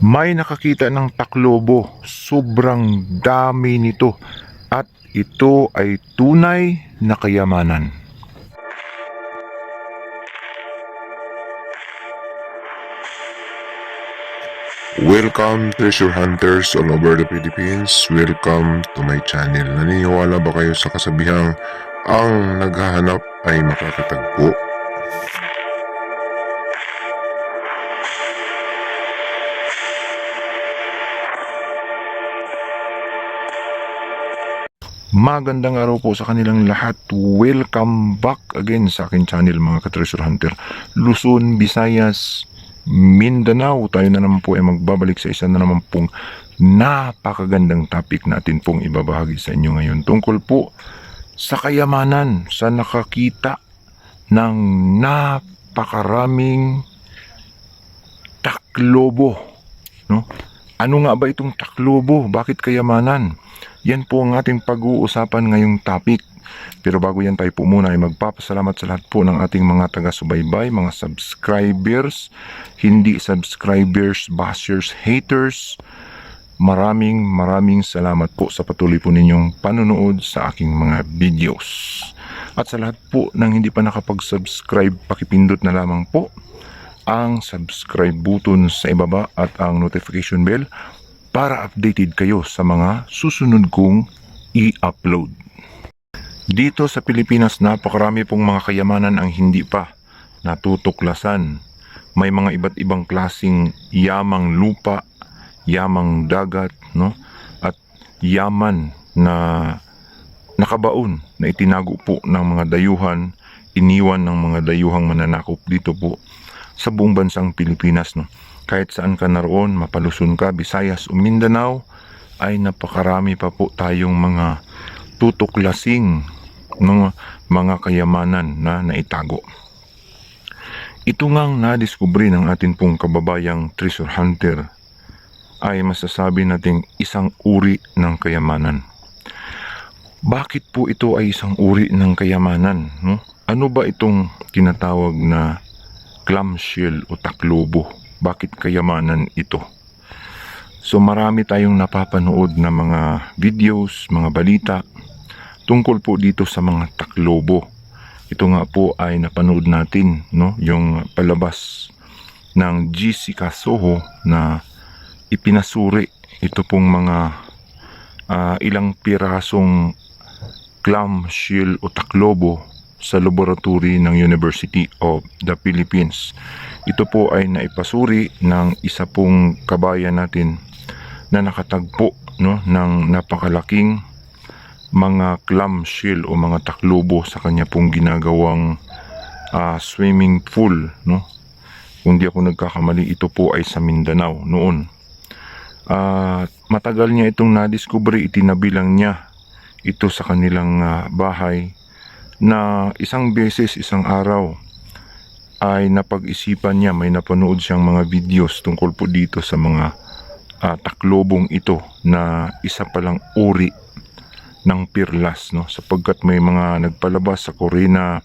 May nakakita ng taklobo, sobrang dami nito at ito ay tunay na kayamanan. Welcome treasure hunters all over the Philippines. Welcome to my channel. Naniniwala ba kayo sa kasabihang ang naghahanap ay makakatagpo? Magandang araw po sa kanilang lahat. Welcome back again sa akin channel mga ka-treasure hunter. Luzon, Visayas, Mindanao. Tayo na naman po ay magbabalik sa isa na naman pong napakagandang topic natin pong ibabahagi sa inyo ngayon. Tungkol po sa kayamanan, sa nakakita ng napakaraming taklobo. No? Ano nga ba itong taklobo? Bakit kayamanan? Yan po ang ating pag-uusapan ngayong topic. Pero bago yan tayo po muna ay magpapasalamat sa lahat po ng ating mga taga-subaybay, mga subscribers, hindi subscribers, bashers, haters. Maraming salamat po sa patuloy po ninyong panonood sa aking mga videos. At sa lahat po ng hindi pa nakapag-subscribe, pakipindot na lamang po ang subscribe button sa ibaba at ang notification bell para updated kayo sa mga susunod kong i-upload. Dito sa Pilipinas, napakarami pong mga kayamanan ang hindi pa natutuklasan. May mga iba't ibang klasing yamang lupa, yamang dagat, no? At yaman na nakabaon na itinago po ng mga dayuhan, iniwan ng mga dayuhang mananakop dito po sa buong bansang Pilipinas, no? Kahit saan ka naroon, mapalusun ka, Visayas o Mindanao, ay napakarami pa po tayong mga tutuklasing mga kayamanan na naitago. Ito ngang nadiskubre ng atin pong kababayang treasure hunter ay masasabi nating isang uri ng kayamanan. Bakit po ito ay isang uri ng kayamanan? No? Ano ba itong tinatawag na clamshell o taklobo? Bakit kayamanan ito? So marami tayong napapanood na mga videos, mga balita tungkol po dito sa mga taklobo. Ito nga po ay napanood natin, no? Yung palabas ng Jessica Soho na ipinasuri ito pong mga ilang pirasong clamshell o taklobo sa laboratory ng University of the Philippines. Ito po ay naipasuri ng isa pong kabayan natin na nakatagpo, no, ng napakalaking mga clamshell o mga taklobo sa kanya pong ginagawang swimming pool, no? Kung di ako nagkakamali, ito po ay sa Mindanao noon. Matagal niya itong nadiskubre, itinabilang niya ito sa kanilang bahay na isang beses, isang araw ay napag-isipan niya, may napanood siyang mga videos tungkol po dito sa mga taklobong ito na isa palang uri ng pirlas, no? Sapagkat may mga nagpalabas sa Corina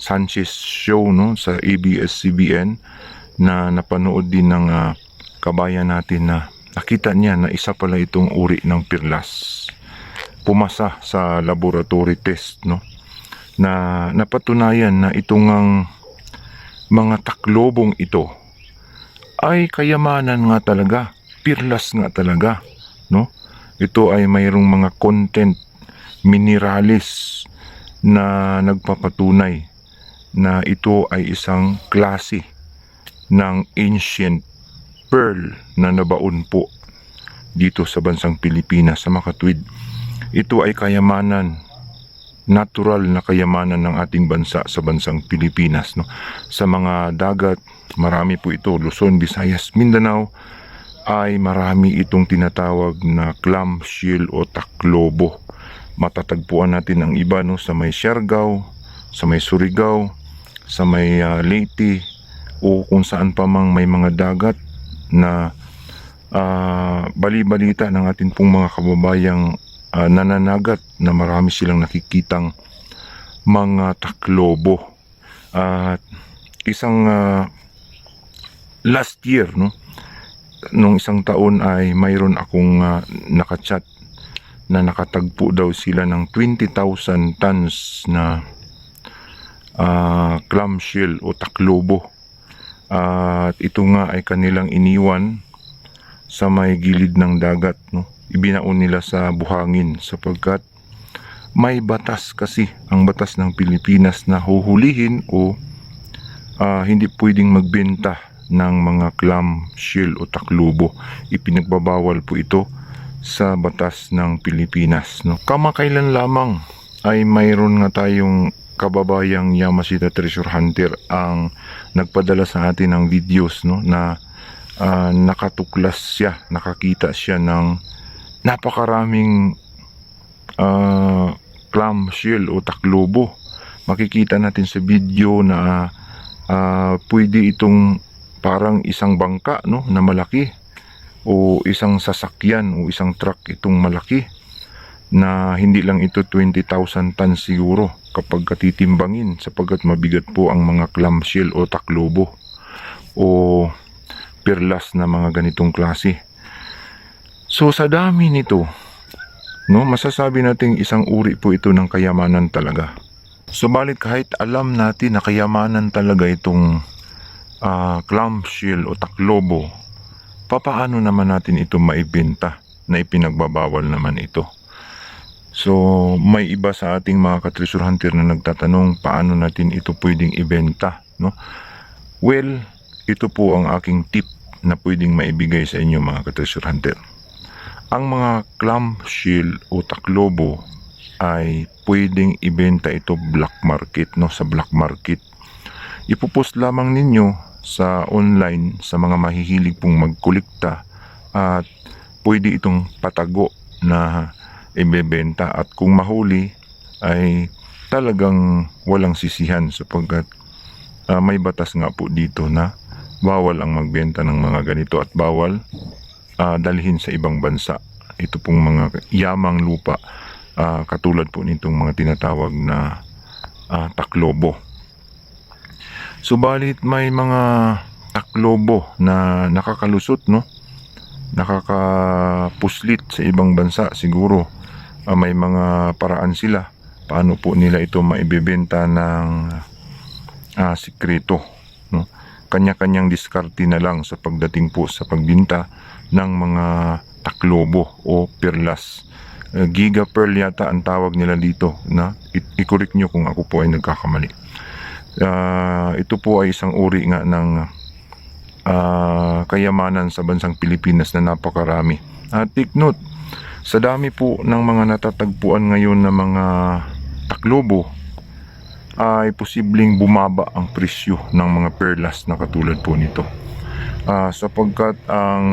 Sanchez show, no, sa ABS-CBN na napanood din ng kabayan natin na nakita niya na isa pala itong uri ng pirlas. Pumasa sa laboratory test, no, na napatunayan na itong mga taklobong ito ay kayamanan nga talaga, pirlas nga talaga, no? Ito ay mayroong mga content mineralis na nagpapatunay na ito ay isang klase ng ancient pearl na nabaon po dito sa bansang Pilipinas, sa Makatwid. Ito ay kayamanan, natural na kayamanan ng ating bansa sa bansang Pilipinas, no? Sa mga dagat, marami po ito. Luzon, Visayas, Mindanao ay marami itong tinatawag na clamshell o taklobo. Matatagpuan natin ang iba, no, sa may Siargao, sa may Surigao, sa may Leyte, o kung saan pa mang may mga dagat na bali-balita ng ating pong mga kababayang nananagat na marami silang nakikitang mga taklobo. At isang last year, no, nung isang taon ay mayroon akong nakachat na nakatagpo daw sila ng 20,000 tons na clamshell o taklobo. At ito nga ay kanilang iniwan sa may gilid ng dagat, no? Ibinaon nila sa buhangin sapagkat may batas kasi, ang batas ng Pilipinas, na huhulihin o hindi pwedeng magbenta ng mga clamshell o taklobo. Ipinagbabawal po ito sa batas ng Pilipinas, no? Kamakailan lamang ay mayroon nga tayong kababayang Yamashita Treasure Hunter ang nagpadala sa atin ng videos, no, na nakatuklas siya, nakakita siya ng napakaraming clamshell o taklobo. Makikita natin sa video na pwede itong parang isang bangka, no, na malaki, o isang sasakyan o isang truck itong malaki, na hindi lang ito 20,000 tons siguro kapag katitimbangin, sapagkat mabigat po ang mga clamshell o taklobo o perlas na mga ganitong klase. So sa dami nito, no, masasabi nating isang uri po ito ng kayamanan talaga. Subalit kahit alam natin na kayamanan talaga itong clamshell o taklobo, papaano naman natin ito maibenta na ipinagbabawal naman ito? So may iba sa ating mga ka-treasure hunter na nagtatanong paano natin ito pwedeng ibenta, no? Well, ito po ang aking tip na pwedeng maibigay sa inyo mga ka-treasure hunter. Ang mga clamshell o taklobo ay pwedeng ibenta ito black market, no, sa black market. Ipopost lamang ninyo sa online sa mga mahihilig pong magkolekta at pwede itong patago na ibebenta, at kung mahuli ay talagang walang sisihan sapagkat may batas nga po dito na bawal ang magbenta ng mga ganito at bawal dalhin sa ibang bansa. Ito pong mga yamang lupa, katulad po nitong mga tinatawag na taklobo. Subalit may mga taklobo na nakakalusot, no? Nakakapuslit sa ibang bansa siguro. May mga paraan sila paano po nila ito maibebenta ng sikreto, no? Kanya-kanyang diskarte na lang sa pagdating po sa pagbinta ng mga taklobo o perlas. Giga pearl yata ang tawag nila dito, na i-correct nyo kung ako po ay nagkakamali. Ito po ay isang uri nga ng kayamanan sa bansang Pilipinas na napakarami. Take note, sa dami po ng mga natatagpuan ngayon na mga taklobo ay posibleng bumaba ang presyo ng mga perlas na katulad po nito. Sapagkat ang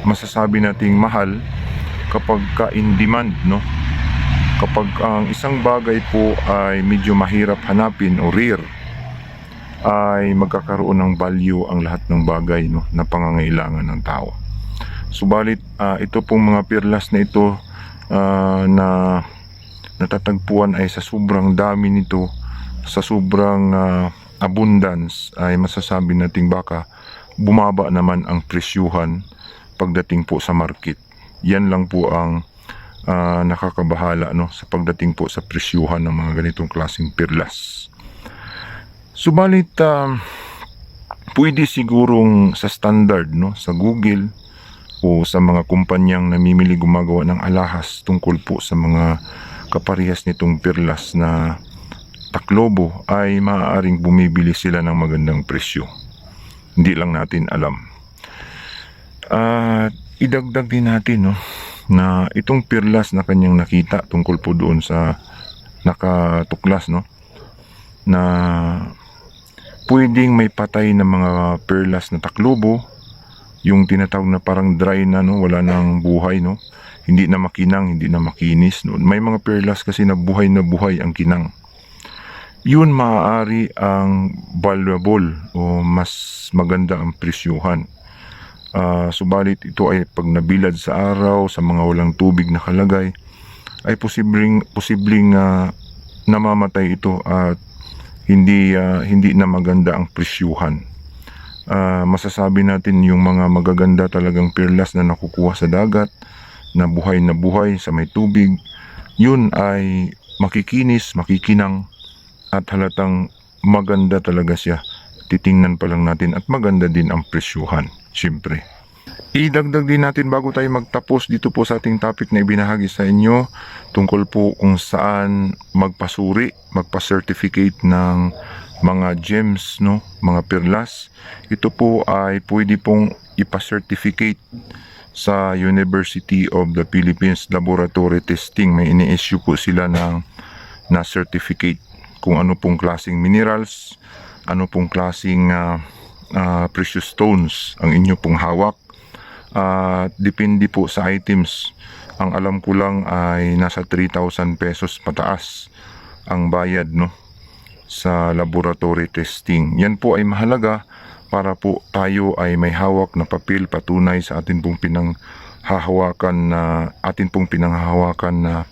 masasabi nating mahal kapag ka in demand, no? Kapag ang isang bagay po ay medyo mahirap hanapin o rare, ay magkakaroon ng value ang lahat ng bagay, no, na pangangailangan ng tao. Subalit ito pong mga perlas na ito na natatagpuan ay sa sobrang dami nito, sa sobrang abundance, ay masasabi nating baka bumaba naman ang presyuhan pagdating po sa market. Yan lang po ang nakakabahala, no, sa pagdating po sa presyuhan ng mga ganitong klaseng perlas. Subalit pwede sigurong sa standard, no, sa Google o sa mga kumpanyang namimili gumagawa ng alahas tungkol po sa mga kaparehas nitong perlas na taklobo, ay maaaring bumibili sila ng magandang presyo. Hindi lang natin alam. At idagdag din natin, no, na itong perlas na kanyang nakita tungkol po doon sa nakatuklas, no, na pwedeng may patay na mga perlas na taklobo, yung tinatawag na parang dry na, no, wala nang buhay, no, hindi na makinang, hindi na makinis, no. May mga perlas kasi na buhay ang kinang. Yun maaari ang valuable o mas maganda ang presyuhan. Subalit ito ay pag nabilad sa araw, sa mga walang tubig nakalagay, ay posibleng namamatay ito at hindi na maganda ang presyuhan. masasabi natin yung mga magaganda talagang perlas na nakukuha sa dagat, na buhay sa may tubig, yun ay makikinis, makikinang, at halatang maganda talaga siya. Titingnan pa lang natin at maganda din ang presyuhan, syempre. Idagdag din natin bago tayo magtapos dito po sa ating topic na ibinahagi sa inyo tungkol po kung saan magpasuri, magpa-certificate ng mga gems, no, mga perlas. Ito po ay pwede pong ipa-certificate sa University of the Philippines Laboratory Testing. May ini-issue po sila na certificate kung ano pong klaseng minerals, ano pong klaseng precious stones ang inyo pong hawak. Depende po sa items. Ang alam ko lang ay nasa 3,000 pesos pataas ang bayad, no, sa laboratory testing. Yan po ay mahalaga para po tayo ay may hawak na papel patunay sa atin pong pinanghahawakan na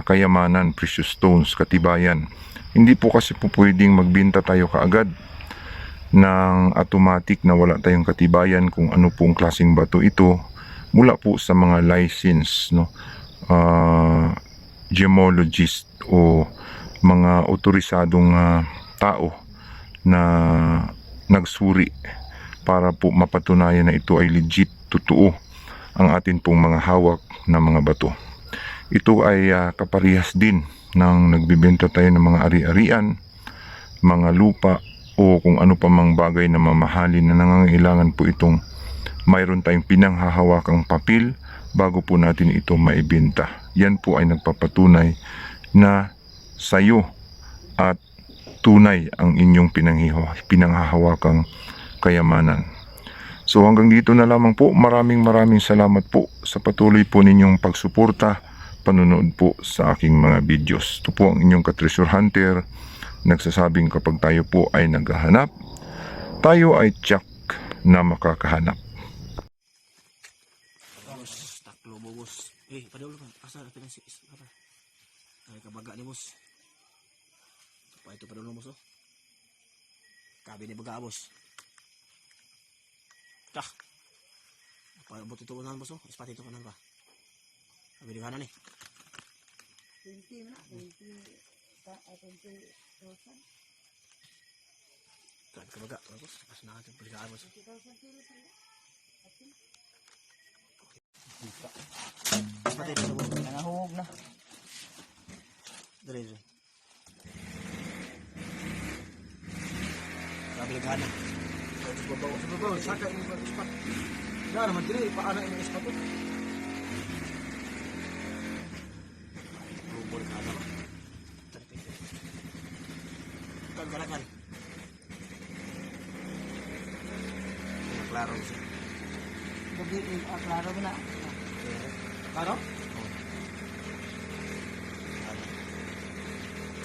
kayamanan, precious stones, katibayan. Hindi po kasi po pwedeng magbenta tayo kaagad ng automatic na wala tayong katibayan kung ano pong klaseng bato ito mula po sa mga license, no, gemologist o mga otorisadong tao na nagsuri para po mapatunayan na ito ay legit, totoo ang atin pong mga hawak na mga bato. Ito ay kaparehas din ng nagbibenta tayo ng mga ari-arian, mga lupa, o kung ano pa mang bagay na mamahalin na nangangailangan po itong mayroon tayong pinanghahawakang papel bago po natin ito maibenta. Yan po ay nagpapatunay na sayo at tunay ang inyong pinanghahawakang kayamanan. So hanggang dito na lamang po. Maraming salamat po sa patuloy po ninyong pagsuporta, panonood po sa aking mga videos. Ito po ang inyong ka-treasure hunter, nagsasabing kapag tayo po ay naghahanap, tayo ay tiyak na makakahanap. Bos, taklo mo bos. Padaulo ka. Asa natin ang sis. Ay, kabaga ni bos. Ito padaulo mo so. Kabi ni baga bos. Kah. Paabot ito unahan bos. Ispati ito kanan ba. Kabi ni kanan eh. 20 na, 20,000. Kabi kabaga. Bos, pas na natin pilihaan bos. 20,000 kilos na. Ispati ito bos. Nangahugog na. Dali. Kabi ni kanan. Babaw. Saka yung ispat. Wala naman dili. Paano yung ispat ito? Bubol ka na. Kagalakan. Klaro siya. Gabi, klaro mo na. Klaro?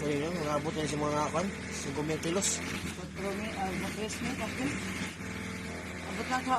Kaya yun, nangabot na si mga kan, 5,000 kilos. 4,000, 3,000, 4,000. Abot na ka.